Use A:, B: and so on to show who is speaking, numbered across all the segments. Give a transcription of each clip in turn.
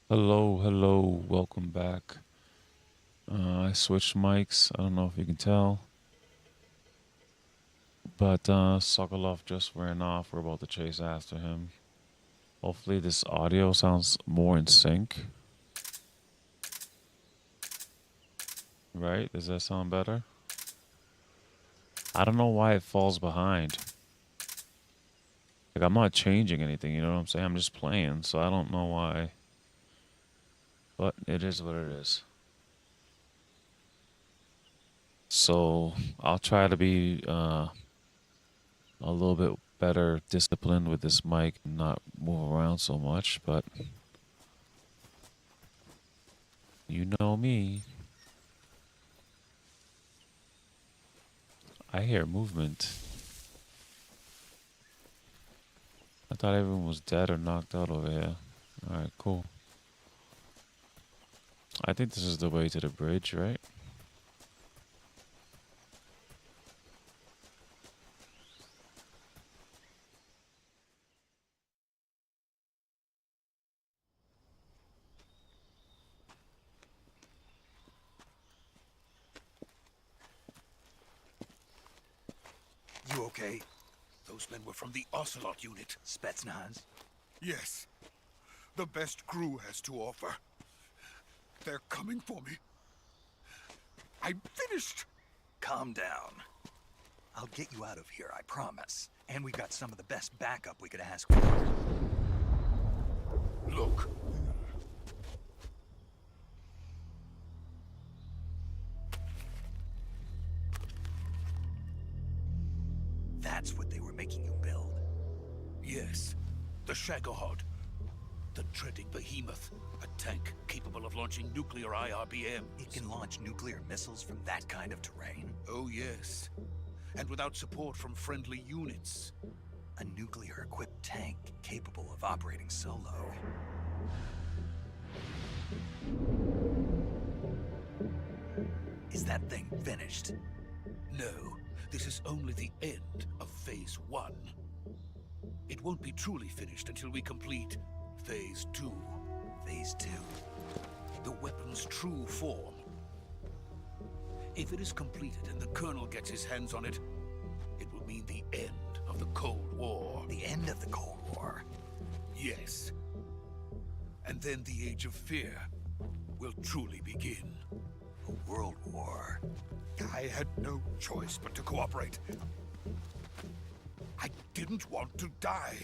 A: Hello, hello, welcome back. I switched mics. I don't know if you can tell, but Sokolov just ran off. We're about to chase after him. Hopefully, this audio sounds more in sync, right? Does that sound better? I don't know why it falls behind. Like, I'm not changing anything, you know what I'm saying? I'm just playing, so I don't know why. But it is what it is. So, I'll try to be a little bit better disciplined with this mic and not move around so much, but you know me. I hear movement. I thought everyone was dead or knocked out over here. Alright, cool. I think this is the way to the bridge, right?
B: You okay? Those men were from the Ocelot unit.
C: Spetsnaz?
B: Yes. The best crew has to offer. They're coming for me. I'm finished.
C: Calm down. I'll get you out of here, I promise. And we've got some of the best backup we could ask for.
B: Look.
C: That's what they were making you build.
B: Yes. The Shagohod. The dreaded behemoth. A tank capable of launching nuclear IRBM.
C: It can launch nuclear missiles from that kind of terrain?
B: Oh, yes. And without support from friendly units.
C: A nuclear-equipped tank capable of operating solo. Is that thing finished?
B: No. This is only the end of Phase 1. It won't be truly finished until we complete Phase 2.
C: Phase 2?
B: The weapon's true form. If it is completed and the Colonel gets his hands on it, it will mean the end of the Cold War.
C: The end of the Cold War?
B: Yes. And then the Age of Fear will truly begin.
C: A world war?
B: I had no choice but to cooperate. I didn't want to die.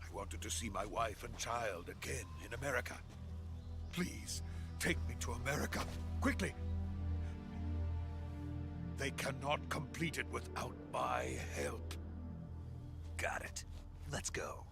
B: I wanted to see my wife and child again in America. Please, take me to America, quickly. They cannot complete it without my help.
C: Got it. Let's go.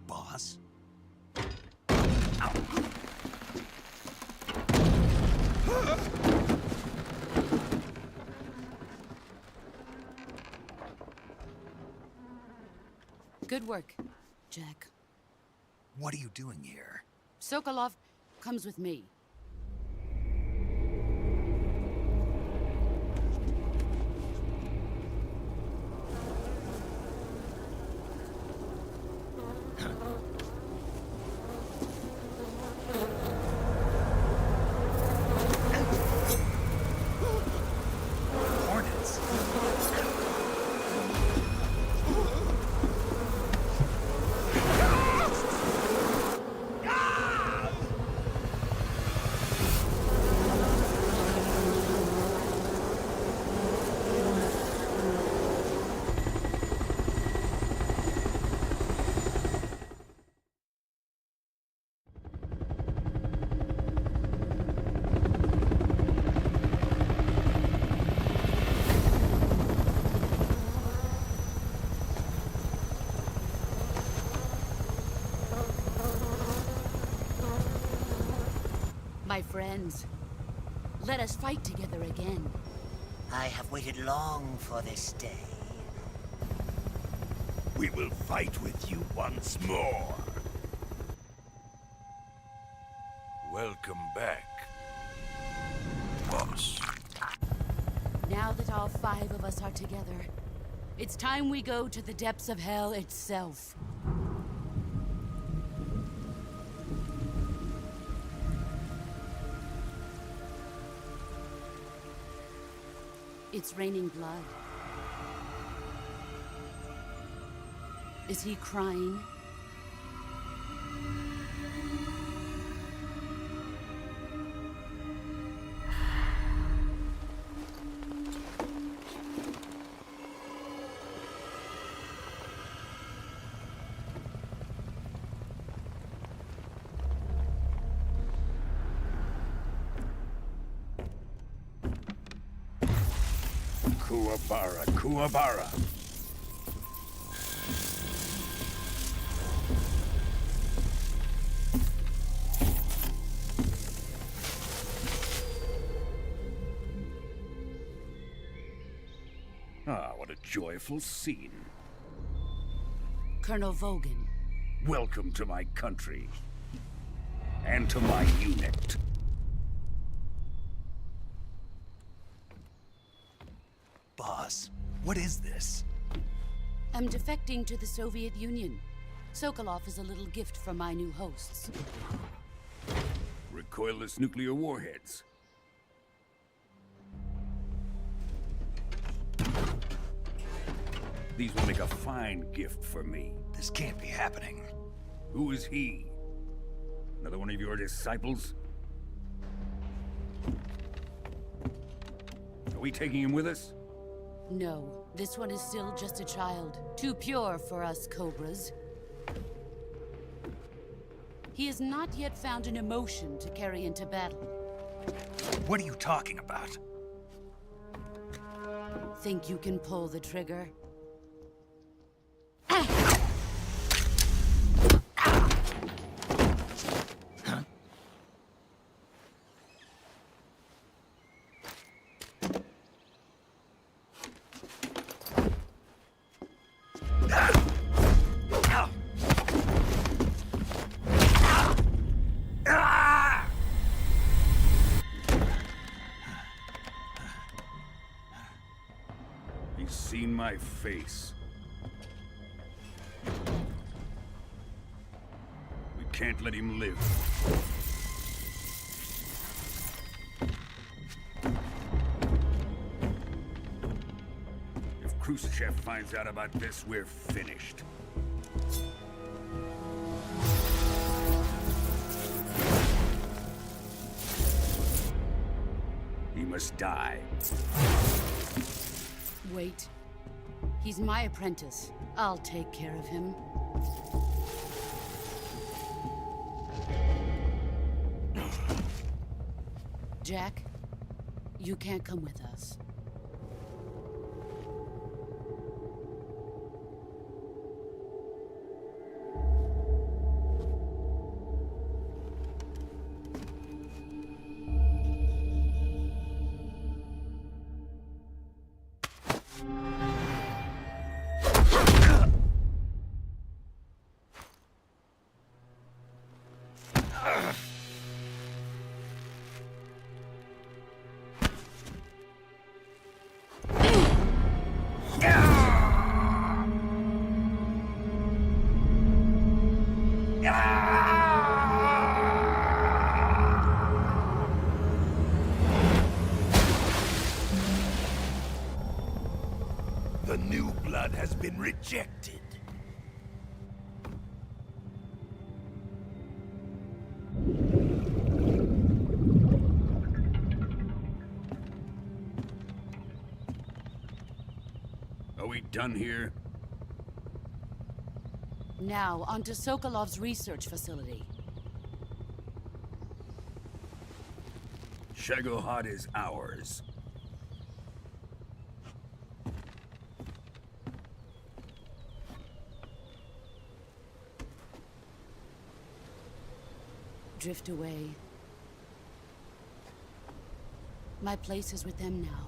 C: Boss?
D: Good work, Jack.
C: What are you doing here?
D: Sokolov comes with me.
C: Hornets?
D: My friends, let us fight together again.
E: I have waited long for this day.
B: We will fight with you once more. Welcome back, boss.
D: Now that all 5 of us are together, it's time we go to the depths of hell itself. It's raining blood. Is he crying?
B: Kuwabara, Kuwabara. Ah, what a joyful scene.
D: Colonel Vogan.
B: Welcome to my country. And to my unit.
C: Boss, what is this?
D: I'm defecting to the Soviet Union. Sokolov is a little gift from my new hosts.
B: Recoilless nuclear warheads. These will make a fine gift for me.
C: This can't be happening.
B: Who is he? Another one of your disciples? Are we taking him with us?
D: No, this one is still just a child. Too pure for us Cobras. He has not yet found an emotion to carry into battle.
C: What are you talking about?
D: Think you can pull the trigger?
B: He's seen my face. We can't let him live. If Khrushchev finds out about this, we're finished. He must die.
D: Wait. He's my apprentice. I'll take care of him. Jack, you can't come with us.
B: The new blood has been rejected. Are we done here?
D: Now, onto Sokolov's research facility.
B: Shagohod is ours.
D: Drift away. My place is with them now.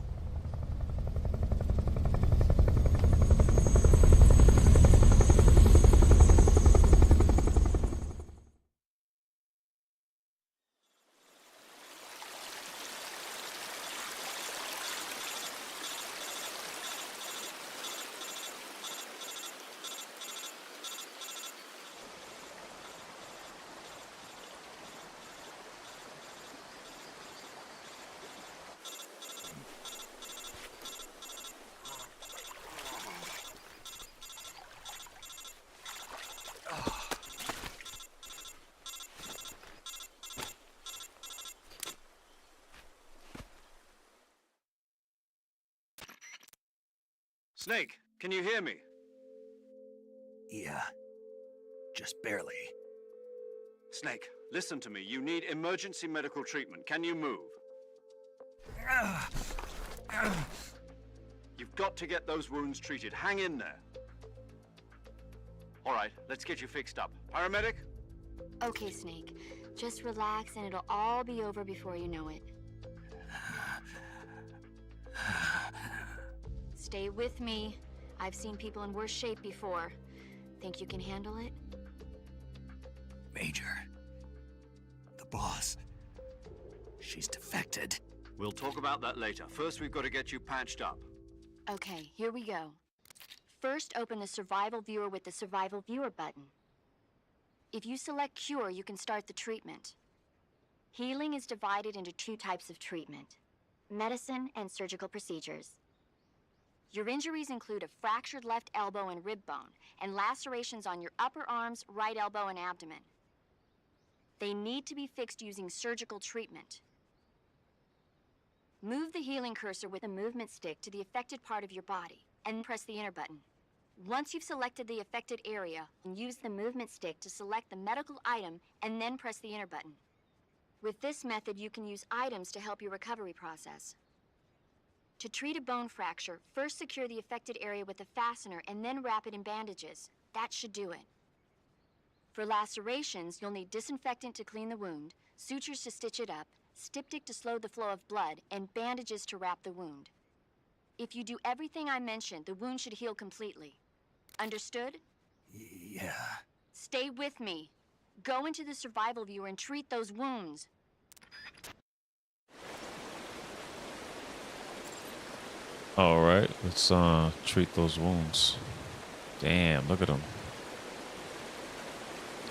F: Snake, can you hear me?
C: Yeah, just barely.
F: Snake, listen to me. You need emergency medical treatment. Can you move? You've got to get those wounds treated. Hang in there. All right, let's get you fixed up. Paramedic?
G: Okay, Snake. Just relax and it'll all be over before you know it. Stay with me. I've seen people in worse shape before. Think you can handle it?
C: Major. The boss. She's defected.
F: We'll talk about that later. First, we've got to get you patched up.
G: Okay, here we go. First, open the Survival Viewer with the Survival Viewer button. If you select Cure, you can start the treatment. Healing is divided into 2 types of treatment: medicine and surgical procedures. Your injuries include a fractured left elbow and rib bone, and lacerations on your upper arms, right elbow, and abdomen. They need to be fixed using surgical treatment. Move the healing cursor with a movement stick to the affected part of your body, and press the enter button. Once you've selected the affected area, use the movement stick to select the medical item, and then press the enter button. With this method, you can use items to help your recovery process. To treat a bone fracture, first secure the affected area with a fastener and then wrap it in bandages. That should do it. For lacerations, you'll need disinfectant to clean the wound, sutures to stitch it up, styptic to slow the flow of blood, and bandages to wrap the wound. If you do everything I mentioned, the wound should heal completely. Understood?
C: Yeah.
G: Stay with me. Go into the Survival Viewer and treat those wounds.
A: All right, let's treat those wounds. Damn, look at them.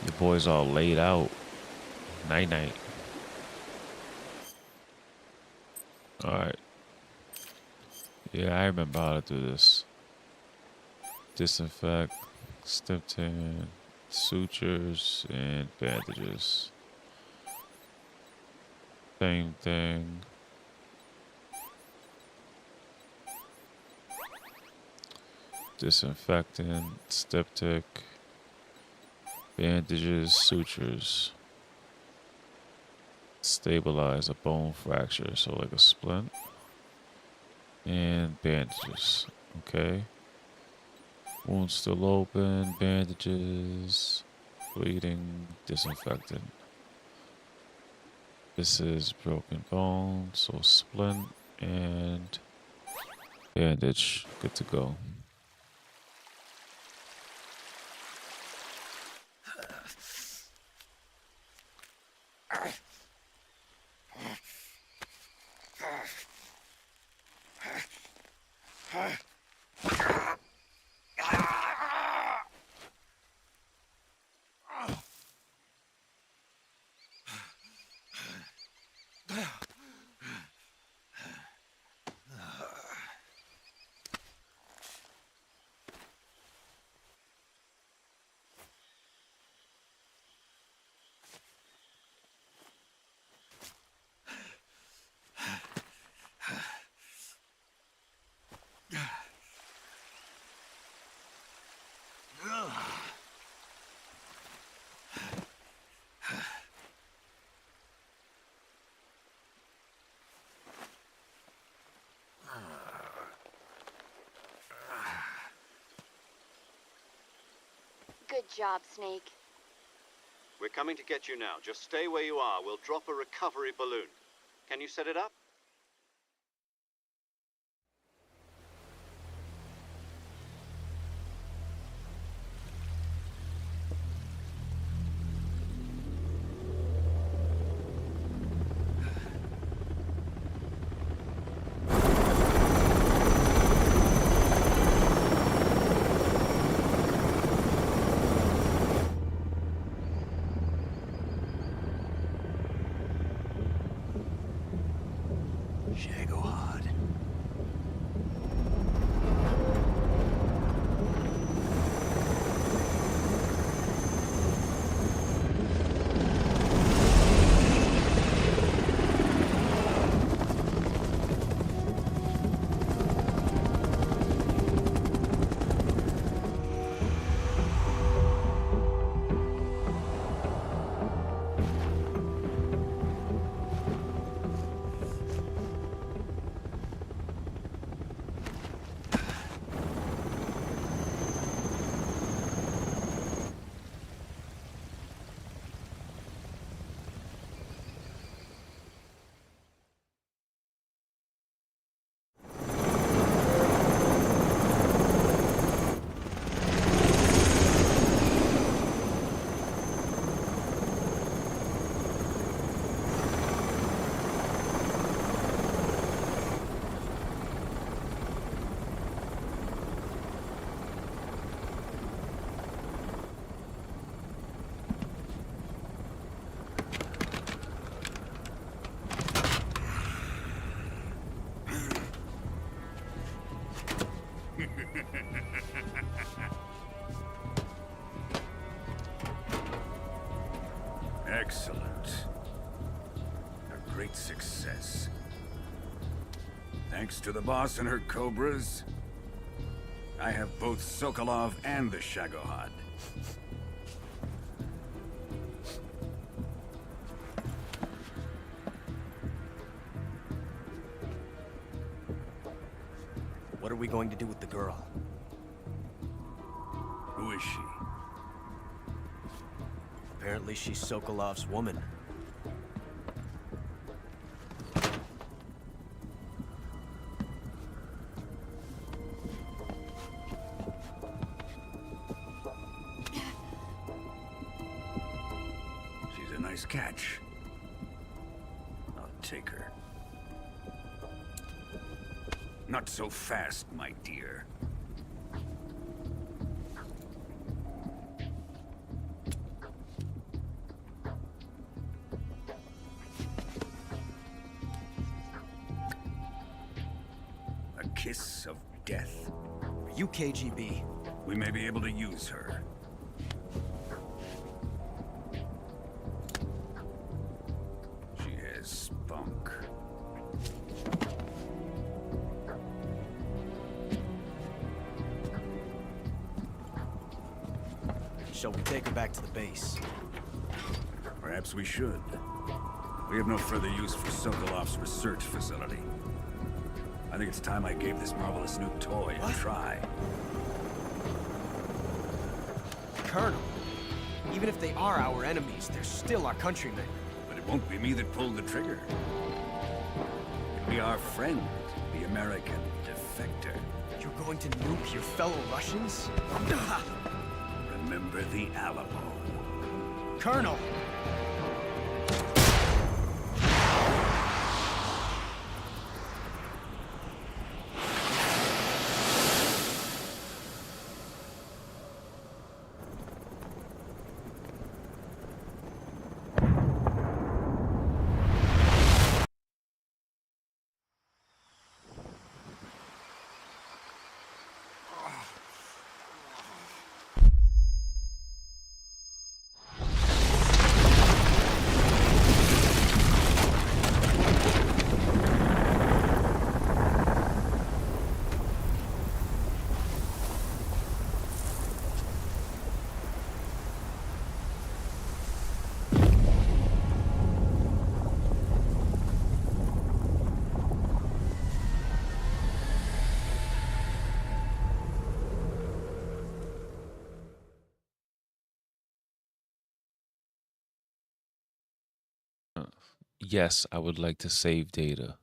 A: Your boy's all laid out. Night night. All right. Yeah, I remember how to do this. Disinfect, styptic, sutures, and bandages. Same thing. Disinfectant, styptic, bandages, sutures. Stabilize a bone fracture, so like a splint. And bandages. Okay. Wound still open, bandages, bleeding, disinfectant. This is broken bone, so splint and bandage. Good to go.
G: Good job, Snake.
F: We're coming to get you now. Just stay where you are. We'll drop a recovery balloon. Can you set it up?
B: Excellent. A great success. Thanks to the boss and her cobras, I have both Sokolov and the Shagohod.
H: What are we going to do with the girl?
B: Who is she?
H: Apparently she's Sokolov's woman.
B: She's a nice catch. I'll take her. Not so fast, my dear. A kiss of death?
H: Are you KGB?
B: We may be able to use her. She has spunk.
H: Shall we take her back to the base?
B: Perhaps we should. We have no further use for Sokolov's research facility. I think it's time I gave this marvelous new toy a try.
H: Colonel, even if they are our enemies, they're still our countrymen.
B: But it won't be me that pulled the trigger. It'll be our friend, the American defector.
H: You're going to nuke your fellow Russians?
B: Remember the Alamo.
H: Colonel!
A: Yes, I would like to save data.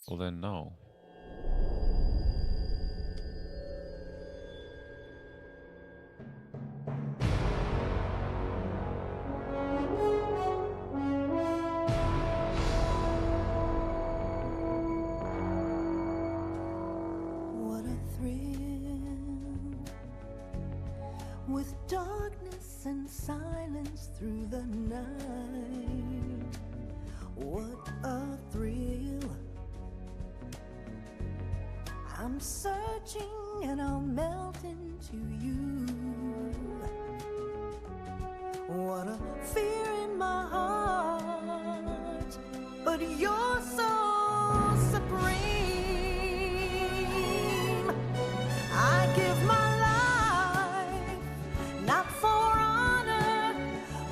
A: Well, then no.
I: What a thrill, with darkness and silence through the night. What a thrill. I'm searching and I'll melt into you. What a fear in my heart, but you're so supreme. I give my life, not for honor,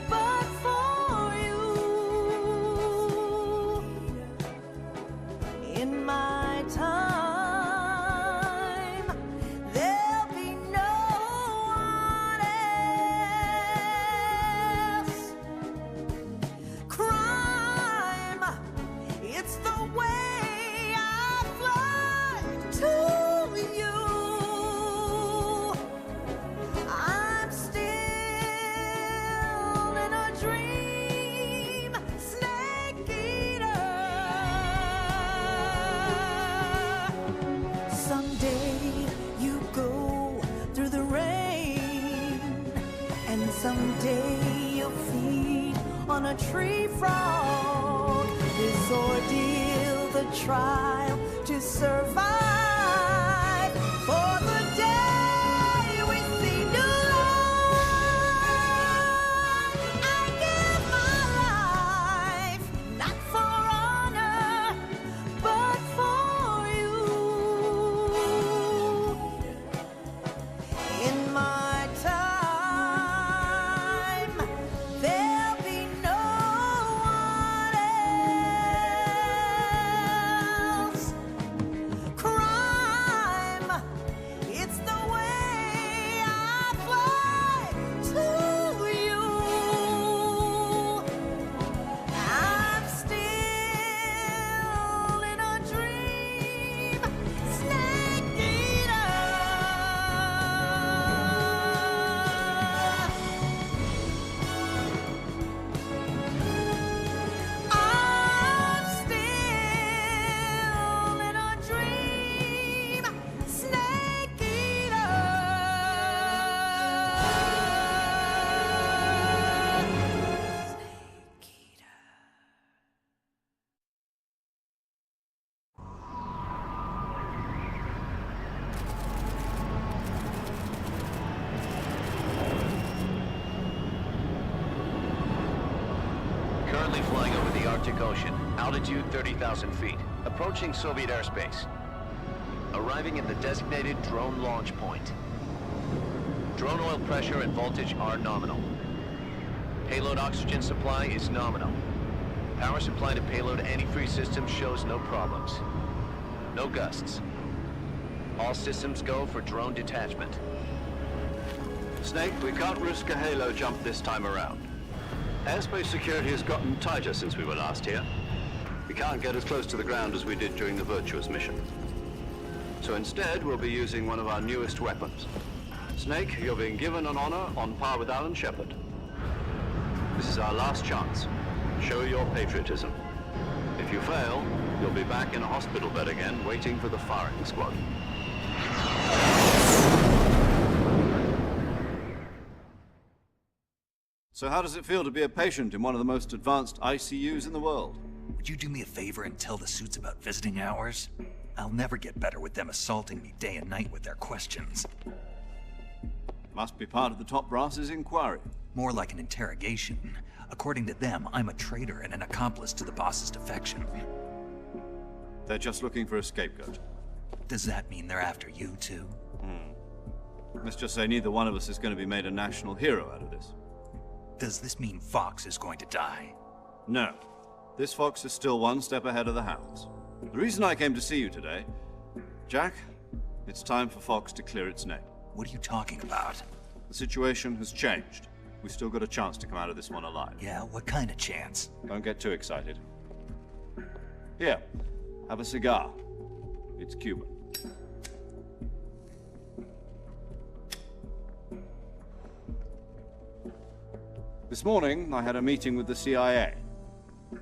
I: but for you. In my time, there'll be no one else. Someday you'll feed on a tree frog. This ordeal, the trial to survive. For the day we see new life, I give my life, not for honor, but for you. In my time, there'll be no one else. Crime, it's the way I fly to you. I'm still in a dream, snake eater. I'm still in a dream, snake eater. Snake eater.
J: Currently flying over the Arctic Ocean. Altitude 30,000 feet. Approaching Soviet airspace. Arriving at the designated drone launch point. Drone oil pressure and voltage are nominal. Payload oxygen supply is nominal. Power supply to payload antifreeze system shows no problems. No gusts. All systems go for drone detachment.
F: Snake, we can't risk a halo jump this time around. Airspace security has gotten tighter since we were last here. We can't get as close to the ground as we did during the Virtuous mission. So instead, we'll be using one of our newest weapons. Snake, you're being given an honor on par with Alan Shepard. This is our last chance. Show your patriotism. If you fail, you'll be back in a hospital bed again, waiting for the firing squad.
K: So how does it feel to be a patient in one of the most advanced ICUs in the world?
C: Would you do me a favor and tell the suits about visiting hours? I'll never get better with them assaulting me day and night with their questions.
K: Must be part of the top brass's inquiry.
C: More like an interrogation. According to them, I'm a traitor and an accomplice to the boss's defection.
K: They're just looking for a scapegoat.
C: Does that mean they're after you, too?
K: Let's just say neither one of us is going to be made a national hero out of this.
C: Does this mean Fox is going to die?
K: No. This fox is still one step ahead of the hounds. The reason I came to see you today, Jack, it's time for Fox to clear its name.
C: What are you talking about?
K: The situation has changed. We've still got a chance to come out of this one alive.
C: Yeah, what kind of chance?
K: Don't get too excited. Here, have a cigar. It's Cuban. This morning, I had a meeting with the CIA.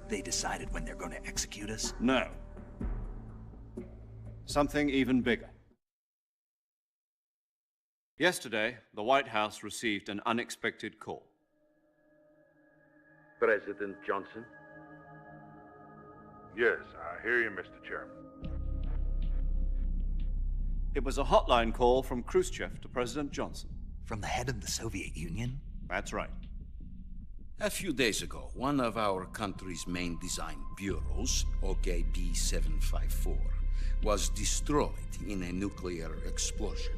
C: They decided when they're going to execute us?
K: No. Something even bigger. Yesterday, the White House received an unexpected call.
L: President Johnson? Yes, I hear you, Mr. Chairman.
K: It was a hotline call from Khrushchev to President Johnson.
C: From the head of the Soviet Union?
K: That's right.
B: A few days ago, one of our country's main design bureaus, OKB 754, was destroyed in a nuclear explosion.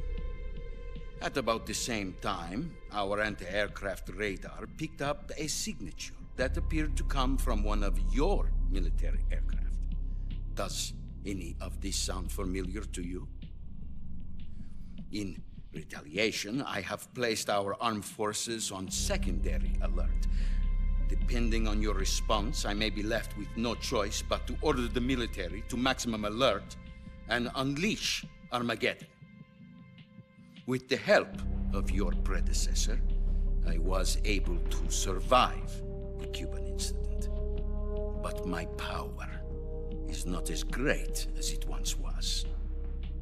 B: At about the same time, our anti-aircraft radar picked up a signature that appeared to come from one of your military aircraft. Does any of this sound familiar to you? In retaliation, I have placed our armed forces on secondary alert. Depending on your response, I may be left with no choice but to order the military to maximum alert and unleash Armageddon. With the help of your predecessor, I was able to survive the Cuban incident. But my power is not as great as it once was.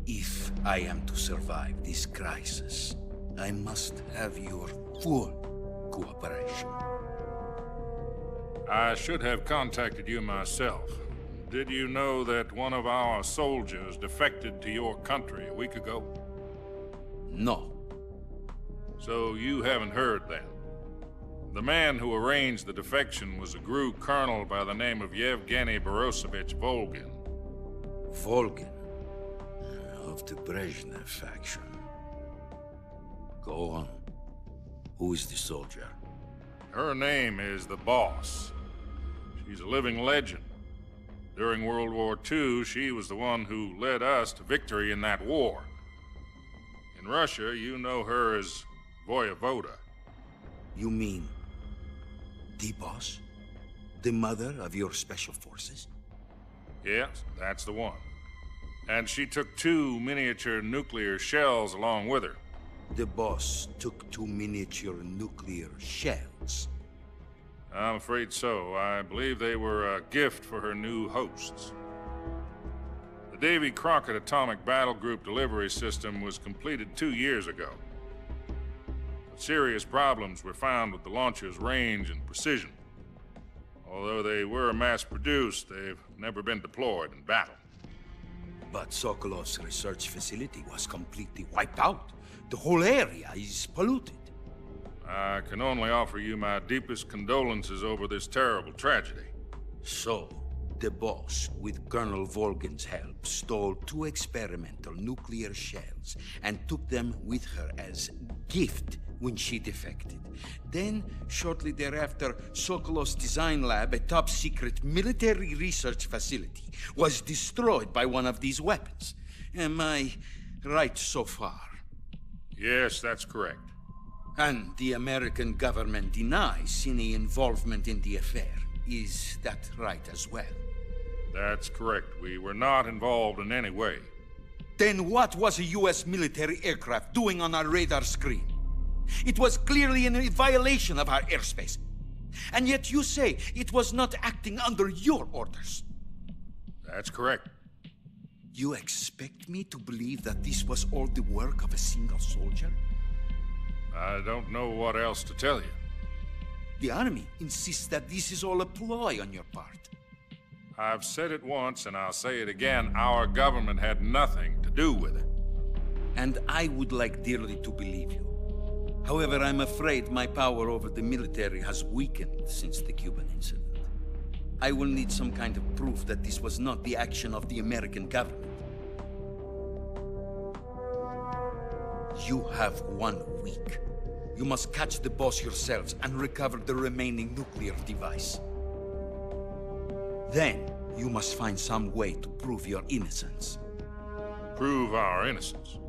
B: If I am to survive this crisis, I must have your full cooperation.
L: I should have contacted you myself. Did you know that one of our soldiers defected to your country a week ago?
B: No.
L: So you haven't heard then? The man who arranged the defection was a GRU colonel by the name of Yevgeny Borosovich Volgin.
B: Volgin? Of the Brezhnev faction. Go on. Who is the soldier?
L: Her name is the Boss. She's a living legend. During World War II, she was the one who led us to victory in that war. In Russia, you know her as Voyevoda.
B: You mean the Boss? The mother of your special forces?
L: Yes, that's the one. And she took 2 miniature nuclear shells along with her.
B: The Boss took 2 miniature nuclear shells?
L: I'm afraid so. I believe they were a gift for her new hosts. The Davy Crockett Atomic Battle Group delivery system was completed 2 years ago. But serious problems were found with the launcher's range and precision. Although they were mass-produced, they've never been deployed in battle.
B: But Sokolov's research facility was completely wiped out. The whole area is polluted.
L: I can only offer you my deepest condolences over this terrible tragedy.
B: So, the Boss, with Colonel Volgin's help, stole 2 experimental nuclear shells and took them with her as gift when she defected. Then, shortly thereafter, Sokolov's design lab, a top-secret military research facility, was destroyed by one of these weapons. Am I right so far?
L: Yes, that's correct.
B: And the American government denies any involvement in the affair. Is that right as well?
L: That's correct. We were not involved in any way.
B: Then what was a U.S. military aircraft doing on our radar screen? It was clearly in violation of our airspace. And yet you say it was not acting under your orders.
L: That's correct.
B: You expect me to believe that this was all the work of a single soldier?
L: I don't know what else to tell you.
B: The army insists that this is all a ploy on your part.
L: I've said it once, and I'll say it again. Our government had nothing to do with it.
B: And I would like dearly to believe you. However, I'm afraid my power over the military has weakened since the Cuban incident. I will need some kind of proof that this was not the action of the American government. You have 1 week. You must catch the Boss yourselves and recover the remaining nuclear device. Then, you must find some way to prove your innocence.
L: Prove our innocence?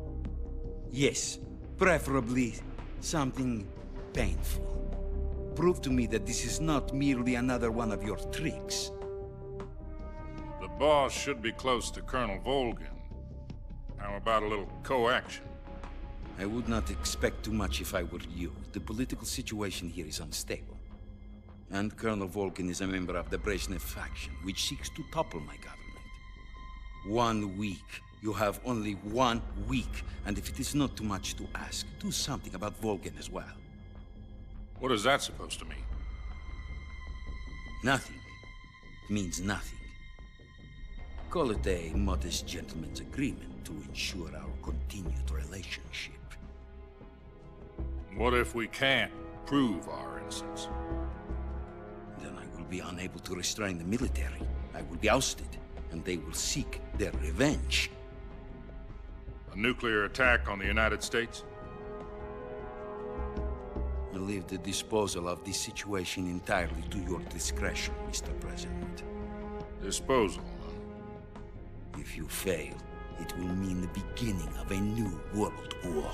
B: Yes, preferably something painful. Prove to me that this is not merely another one of your tricks.
L: The Boss should be close to Colonel Volgin. How about a little co-action?
B: I would not expect too much if I were you. The political situation here is unstable. And Colonel Volgin is a member of the Brezhnev faction, which seeks to topple my government. 1 week. You have only 1 week. And if it is not too much to ask, do something about Volgin as well.
L: What is that supposed to mean?
B: Nothing. It means nothing. Call it a modest gentleman's agreement to ensure our continued relationship.
L: What if we can't prove our innocence?
B: Then I will be unable to restrain the military. I will be ousted, and they will seek their revenge.
L: A nuclear attack on the United States?
B: I leave the disposal of this situation entirely to your discretion, Mr. President.
L: Disposal?
B: If you fail, it will mean the beginning of a new world war.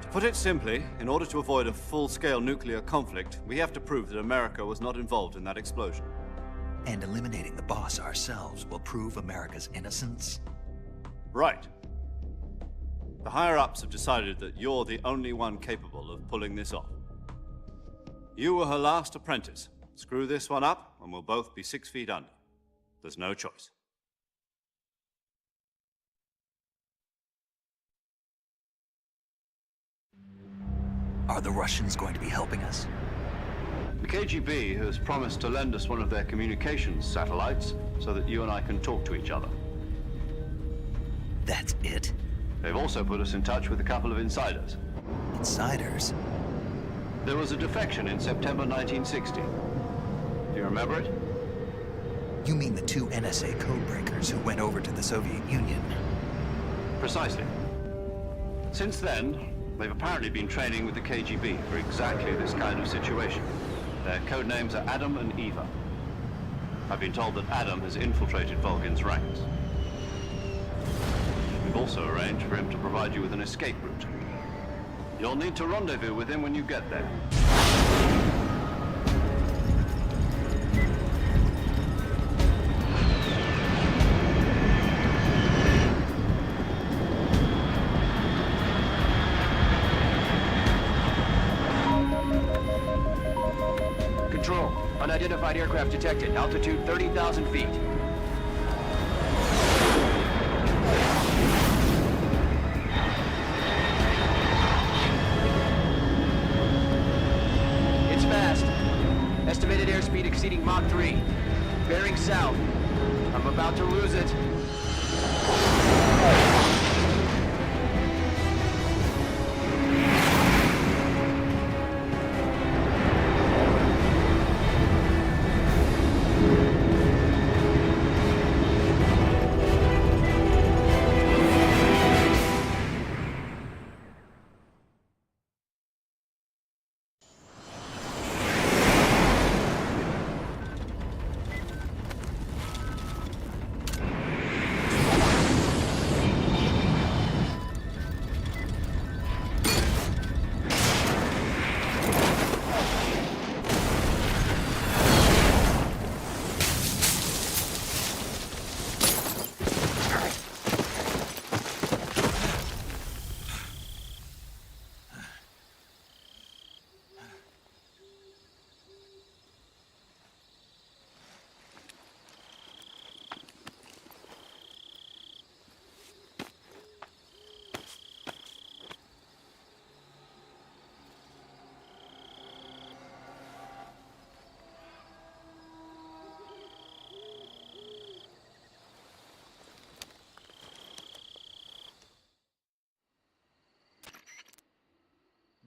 K: To put it simply, in order to avoid a full-scale nuclear conflict, we have to prove that America was not involved in that explosion.
C: And eliminating the Boss ourselves will prove America's innocence?
K: Right. The higher-ups have decided that you're the only one capable of pulling this off. You were her last apprentice. Screw this one up, and we'll both be 6 feet under. There's no choice.
C: Are the Russians going to be helping us?
F: The KGB has promised to lend us one of their communications satellites so that you and I can talk to each other.
C: That's it?
F: They've also put us in touch with a couple of insiders.
C: Insiders?
F: There was a defection in September 1960. Do you remember it?
C: You mean the two NSA codebreakers who went over to the Soviet Union?
F: Precisely. Since then, they've apparently been training with the KGB for exactly this kind of situation. Their code names are Adam and Eva. I've been told that Adam has infiltrated Volgin's ranks. We've also arranged for him to provide you with an escape route. You'll need to rendezvous with him when you get there.
J: Control, unidentified aircraft detected. Altitude 30,000 feet. It's fast. Estimated airspeed exceeding Mach 3. Bearing south. I'm about to lose it.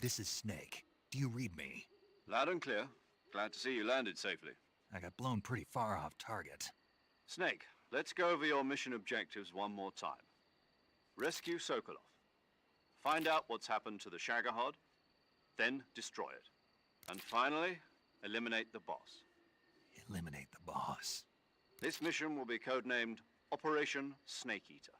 C: This is Snake. Do you read me?
F: Loud and clear. Glad to see you landed safely.
C: I got blown pretty far off target.
F: Snake, let's go over your mission objectives one more time. Rescue Sokolov. Find out what's happened to the Shagohod, then destroy it. And finally, eliminate the boss.
C: Eliminate the boss.
F: This mission will be codenamed Operation Snake Eater.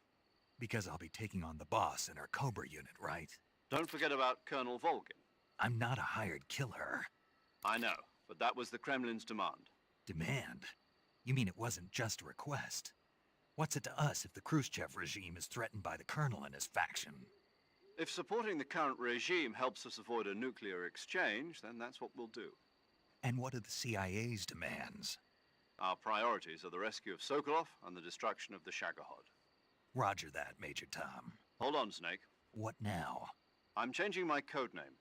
C: Because I'll be taking on the boss in our Cobra unit, right?
F: Don't forget about Colonel Volgin.
C: I'm not a hired killer.
F: I know, but that was the Kremlin's demand.
C: Demand? You mean it wasn't just a request? What's it to us if the Khrushchev regime is threatened by the Colonel and his faction?
F: If supporting the current regime helps us avoid a nuclear exchange, then that's what we'll do.
C: And what are the CIA's demands?
F: Our priorities are the rescue of Sokolov and the destruction of the Shagohod.
C: Roger that, Major Tom.
F: Hold on, Snake.
C: What now?
F: I'm changing my codename.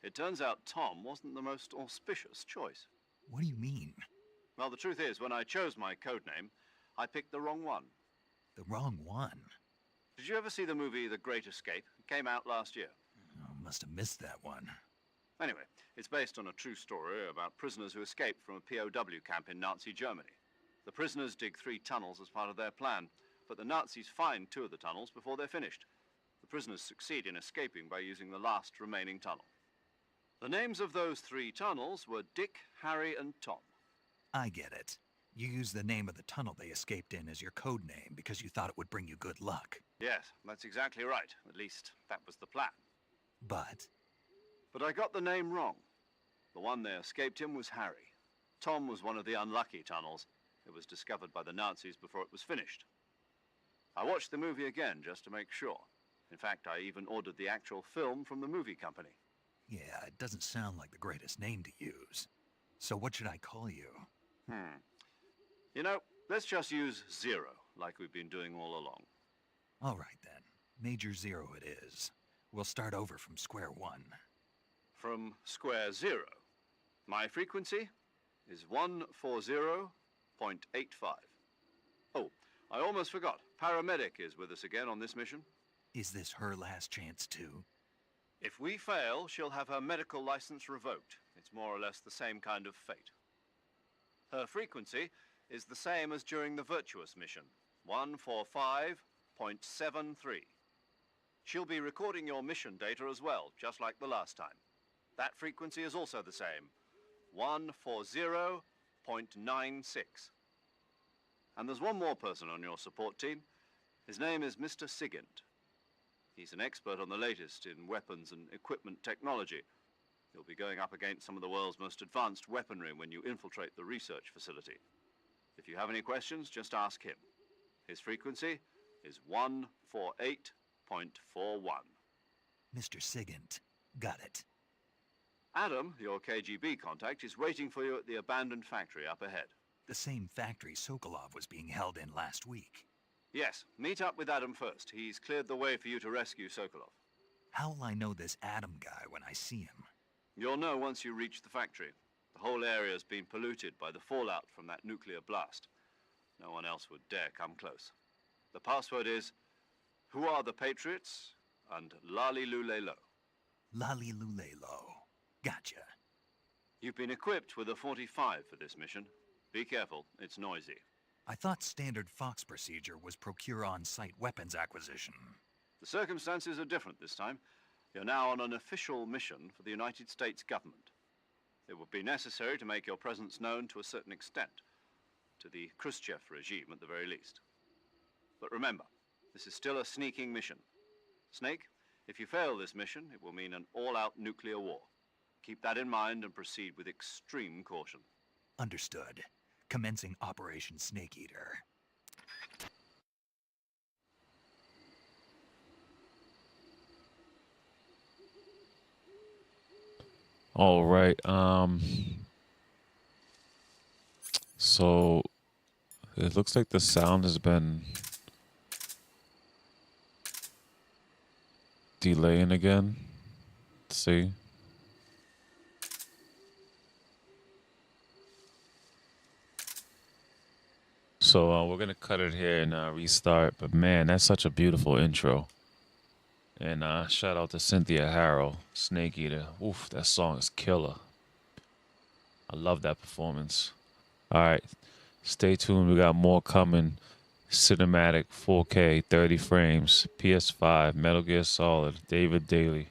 F: It turns out Tom wasn't the most auspicious choice.
C: What do you mean?
F: Well, the truth is, when I chose my codename, I picked the wrong one.
C: The wrong one?
F: Did you ever see the movie The Great Escape? It came out last year.
C: Oh, must have missed that one.
F: Anyway, it's based on a true story about prisoners who escaped from a POW camp in Nazi Germany. The prisoners dig 3 tunnels as part of their plan, but the Nazis find 2 of the tunnels before they're finished. The prisoners succeed in escaping by using the last remaining tunnel. The names of those 3 tunnels were Dick, Harry, and Tom.
C: I get it. You used the name of the tunnel they escaped in as your code name because you thought it would bring you good luck.
F: Yes, that's exactly right. At least, that was the plan.
C: But
F: I got the name wrong. The one they escaped in was Harry. Tom was one of the unlucky tunnels. It was discovered by the Nazis before it was finished. I watched the movie again just to make sure. In fact, I even ordered the actual film from the movie company.
C: yeah, it doesn't sound like the greatest name to use. So what should I call you?
F: You know, let's just use Zero, like we've been doing all along.
C: All right then. Major Zero it is. We'll start over from square one.
F: from square zero. My frequency is 140.85. Oh, I almost forgot. Paramedic is with us again on this mission.
C: Is this her last chance, too?
F: If we fail, she'll have her medical license revoked. It's more or less the same kind of fate. Her frequency is the same as during the Virtuous mission, 145.73. She'll be recording your mission data as well, just like the last time. That frequency is also the same, 140.96. And there's one more person on your support team. His name is Mr. Sigint. He's an expert on the latest in weapons and equipment technology. You'll be going up against some of the world's most advanced weaponry when you infiltrate the research facility. If you have any questions, just ask him. His frequency is 148.41.
C: Mr. Sigint. Got it.
F: Adam, your KGB contact, is waiting for you at the abandoned factory up ahead.
C: The same factory Sokolov was being held in last week.
F: Yes, meet up with Adam first. He's cleared the way for you to rescue Sokolov.
C: How will I know this Adam guy when I see him?
F: You'll know once you reach the factory. The whole area's been polluted by the fallout from that nuclear blast. No one else would dare come close. The password is, "Who are the Patriots?" and "Lali Lule Lo."
C: Lali Lule Lo. Gotcha.
F: You've been equipped with a 45 for this mission. Be careful, it's noisy.
C: I thought standard Fox procedure was procure on-site weapons acquisition.
F: The circumstances are different this time. You're now on an official mission for the United States government. It would be necessary to make your presence known to a certain extent, to the Khrushchev regime at the very least. But remember, this is still a sneaking mission. Snake, if you fail this mission, it will mean an all-out nuclear war. Keep that in mind and proceed with extreme caution.
C: Understood. Commencing Operation Snake Eater.
A: All right. So it looks like the sound has been delaying again. Let's see. So we're gonna cut it here and restart. But man, that's such a beautiful intro. And shout out to Cynthia Harrell, Snake Eater. Oof, that song is killer. I love that performance. All right, stay tuned. We got more coming. Cinematic 4K, 30 frames, PS5, Metal Gear Solid, David Daly.